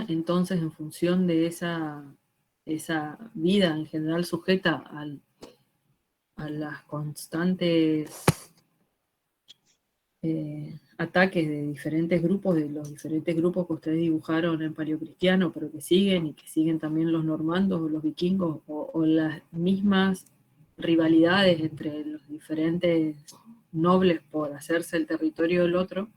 entonces, en función de esa vida en general sujeta a las constantes ataques de diferentes grupos, de los diferentes grupos que ustedes dibujaron en Paleocristiano, pero que siguen, y que siguen también los normandos o los vikingos, o las mismas rivalidades entre los diferentes nobles por hacerse el territorio del otro,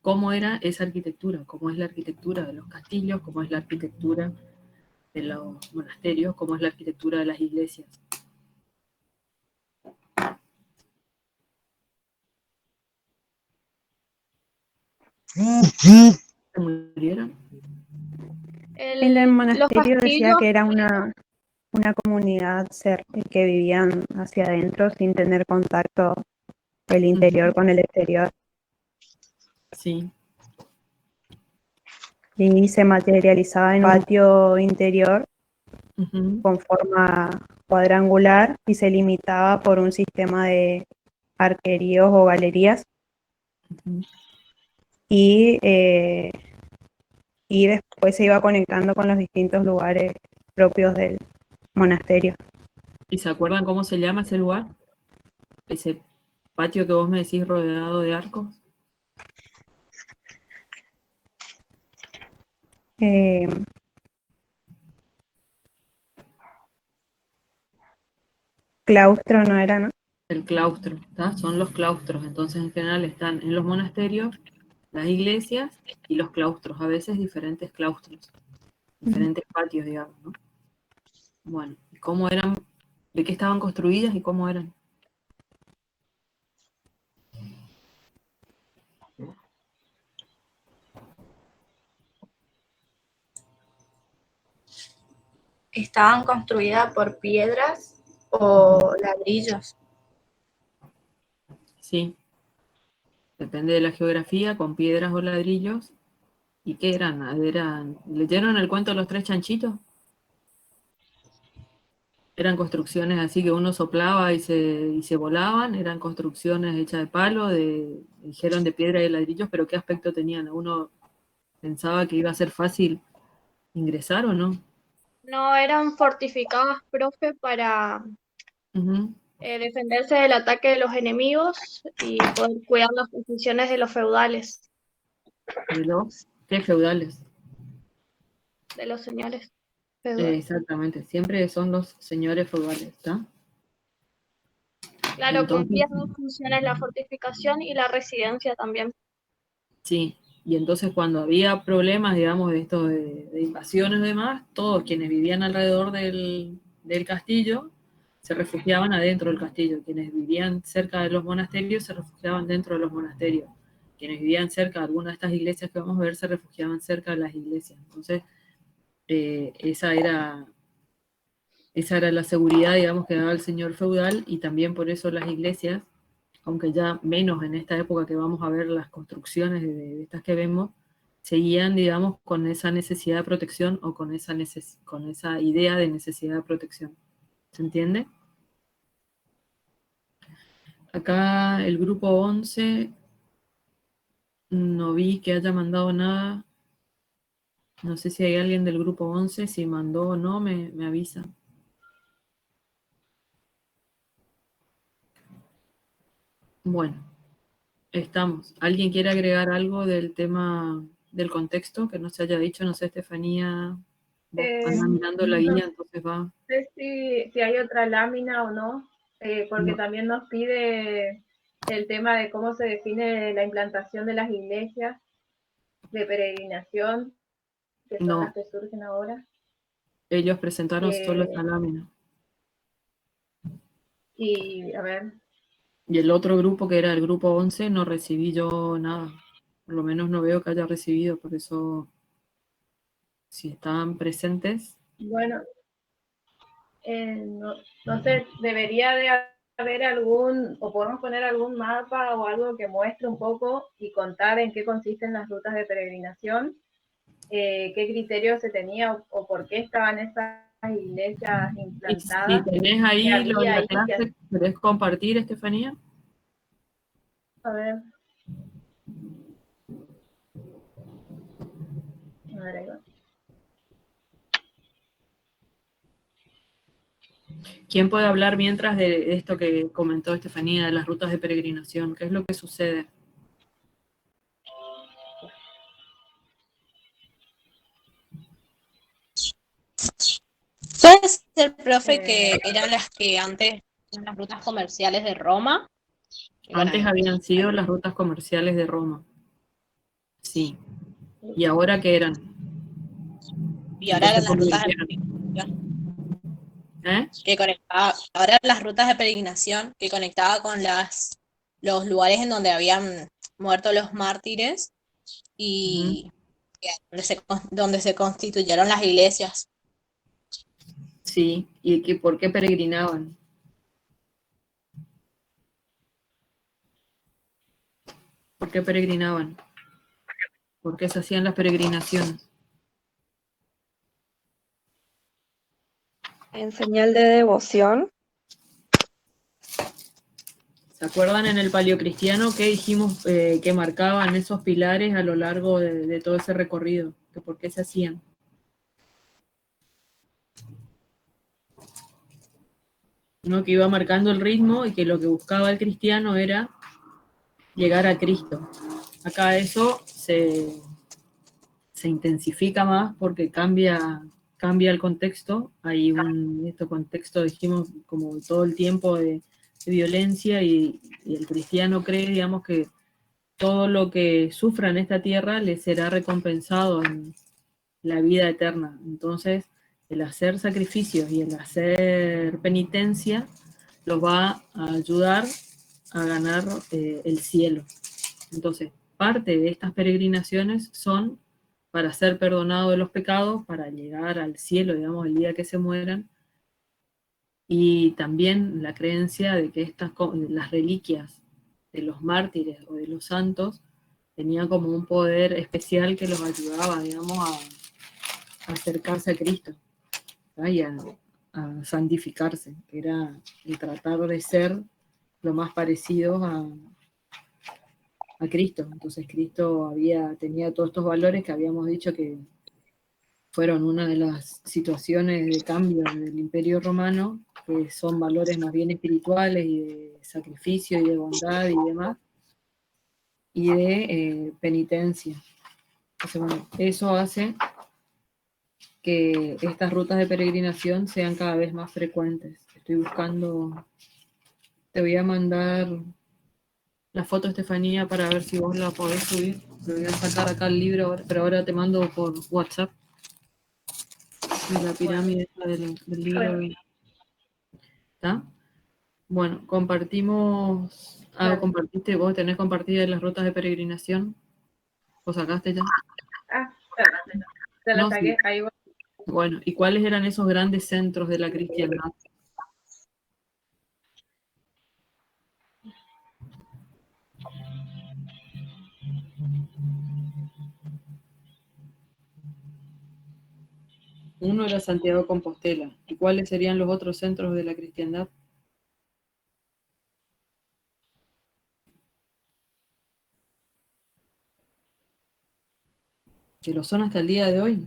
cómo era esa arquitectura, cómo es la arquitectura de los castillos, cómo es la arquitectura de los monasterios, cómo es la arquitectura de las iglesias. ¿Se murieron? En el Los monasterio decía castillos, que era una comunidad que vivían hacia adentro sin tener contacto el interior con el exterior. Sí. Y se materializaba en un patio interior con forma cuadrangular y se limitaba por un sistema de arqueríos o galerías. Y después se iba conectando con los distintos lugares propios del monasterio. ¿Y se acuerdan cómo se llama ese lugar? Ese patio que vos me decís rodeado de arcos. Claustro no era, ¿no? El claustro, ¿tá? Son los claustros. Entonces, en general, están en los monasterios, las iglesias y los claustros. A veces diferentes claustros, diferentes patios, digamos, ¿no? Bueno, ¿cómo eran? ¿De qué estaban construidas y cómo eran? Estaban construidas por piedras o ladrillos. Sí, depende de la geografía, con piedras o ladrillos. ¿Y qué eran? ¿Leyeron el cuento de los tres chanchitos? Eran construcciones así que uno soplaba y se volaban, eran construcciones hechas de palo, dijeron de piedra y de ladrillos, pero ¿qué aspecto tenían? ¿Uno pensaba que iba a ser fácil ingresar o no? no eran fortificadas, profe, para defenderse del ataque de los enemigos y poder cuidar las posiciones de los feudales, ¿De los qué feudales? de los señores feudales. Exactamente, siempre son los señores feudales, ¿está? Claro, Entonces, cumplían dos funciones, la fortificación y la residencia también. sí, y entonces cuando había problemas, digamos, de esto de invasiones y demás, todos quienes vivían alrededor del castillo se refugiaban adentro del castillo. Quienes vivían cerca de los monasterios se refugiaban dentro de los monasterios. Quienes vivían cerca de alguna de estas iglesias que vamos a ver se refugiaban cerca de las iglesias. Entonces, esa era la seguridad, digamos, que daba el señor feudal, y también por eso las iglesias, aunque ya menos en esta época que vamos a ver las construcciones de estas que vemos, seguían, digamos, con esa necesidad de protección o con esa idea de necesidad de protección. ¿Se entiende? Acá el grupo 11 no vi que haya mandado nada. No sé si hay alguien del grupo 11, si mandó o no, me avisa. Bueno, estamos. ¿Alguien quiere agregar algo del tema del contexto que no se haya dicho? No sé, Estefanía, vos andas mirando la guía, entonces va. No sé si hay otra lámina o no, porque No. también nos pide el tema de cómo se define la implantación de las iglesias de peregrinación, que son No, las que surgen ahora. ellos presentaron solo esa lámina. Y a ver, Y el otro grupo, que era el grupo 11, no recibí yo nada. Por lo menos no veo que haya recibido, por eso, si estaban presentes. bueno, no sé, debería de haber algún, o podemos poner algún mapa o algo que muestre un poco y contar en qué consisten las rutas de peregrinación, qué criterios se tenía o por qué estaban esas iglesias Y si implantadas, tenés qué ahí lo de había la ahí. clase, ¿querés compartir, Estefanía? A ver, ahí va. ¿Quién puede hablar mientras de esto que comentó Estefanía, de las rutas de peregrinación? ¿Qué es lo que sucede? Puede ser, profe, que eran las que antes eran las rutas comerciales de Roma. Y bueno, Antes habían sido las rutas comerciales de Roma. Sí. ¿Y ahora qué eran? y ahora Entonces, eran las ¿cómo lo rutas de hicieron? peregrinación ¿Eh? que conectaba, ahora eran las rutas de peregrinación que conectaba con los lugares en donde habían muerto los mártires Ujú. y donde se constituyeron las iglesias. Sí. ¿Y por qué peregrinaban? ¿Por qué peregrinaban? ¿Por qué se hacían las peregrinaciones? En señal de devoción. ¿Se acuerdan en el paleocristiano que dijimos que marcaban esos pilares a lo largo de todo ese recorrido? ¿Que por qué se hacían? Uno que iba marcando el ritmo y que lo que buscaba el cristiano era llegar a Cristo. Acá eso se intensifica más porque cambia el contexto. Hay este contexto, dijimos, como todo el tiempo de violencia y el cristiano cree, digamos, que todo lo que sufra en esta tierra le será recompensado en la vida eterna. Entonces, el hacer sacrificios y el hacer penitencia los va a ayudar a ganar el cielo. Entonces, parte de estas peregrinaciones son para ser perdonado de los pecados, para llegar al cielo, digamos, el día que se mueran, y también la creencia de que las reliquias de los mártires o de los santos tenían como un poder especial que los ayudaba, digamos, a acercarse a Cristo, ¿tá? Y a santificarse, que era el tratar de ser lo más parecidos a Cristo. Entonces Cristo tenía todos estos valores que habíamos dicho que fueron una de las situaciones de cambio del Imperio Romano, que son valores más bien espirituales y de sacrificio y de bondad y demás, y de penitencia. Entonces, bueno, eso hace que estas rutas de peregrinación sean cada vez más frecuentes. Estoy buscando, te voy a mandar la foto, Estefanía, para ver si vos la podés subir. Le voy a sacar acá el libro, pero ahora te mando por WhatsApp. La pirámide del libro. ¿Está? Bueno, compartimos. Claro. Compartiste, vos tenés compartidas las rutas de peregrinación. ¿Vos sacaste ya? Se la No, saqué, sí. ahí voy. Bueno, ¿y cuáles eran esos grandes centros de la cristiandad? Uno era Santiago de Compostela. ¿Y cuáles serían los otros centros de la cristiandad? Que lo son hasta el día de hoy.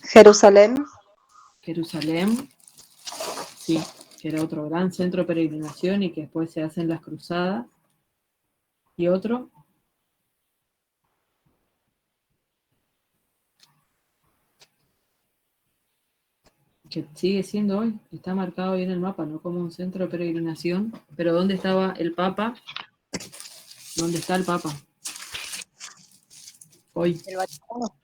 Jerusalén. Jerusalén, sí, que era otro gran centro de peregrinación y que después se hacen las cruzadas. ¿Y otro? Que sigue siendo hoy, está marcado ahí en el mapa, no como un centro de peregrinación, pero ¿dónde estaba el Papa? ¿Dónde está el Papa? Hoy. El Vaticano.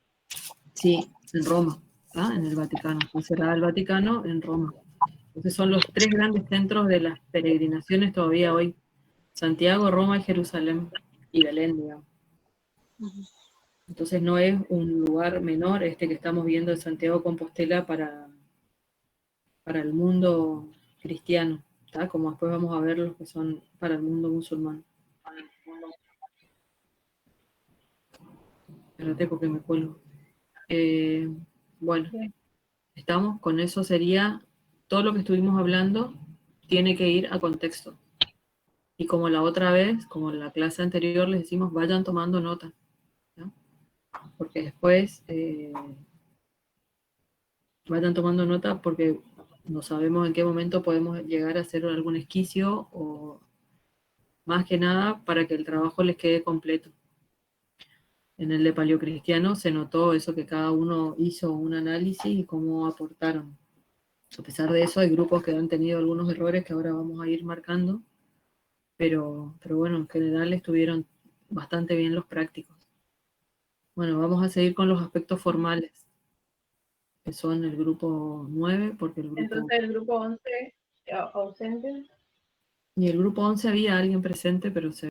Sí, en Roma, ¿ah? En el Vaticano. Será el Vaticano en Roma. Entonces son los tres grandes centros de las peregrinaciones todavía hoy. Santiago, Roma y Jerusalén. Y Belén, digamos. Entonces no es un lugar menor este que estamos viendo de Santiago de Compostela para el mundo cristiano, ¿tá? Como después vamos a ver los que son para el mundo musulmán. Espérate porque me cuelgo. Bueno, estamos, con eso sería todo lo que estuvimos hablando, tiene que ir a contexto. Y como la otra vez, como en la clase anterior, les decimos, vayan tomando nota. porque después vayan tomando nota porque no sabemos en qué momento podemos llegar a hacer algún esquicio o más que nada para que el trabajo les quede completo. En el de Paleocristiano se notó eso que cada uno hizo un análisis y cómo aportaron. A pesar de eso hay grupos que han tenido algunos errores que ahora vamos a ir marcando, pero bueno, en general estuvieron bastante bien los prácticos. Bueno, vamos a seguir con los aspectos formales, que son el grupo 9, porque el grupo... Entonces el grupo 11 ausente. Y el grupo 11 había alguien presente, pero se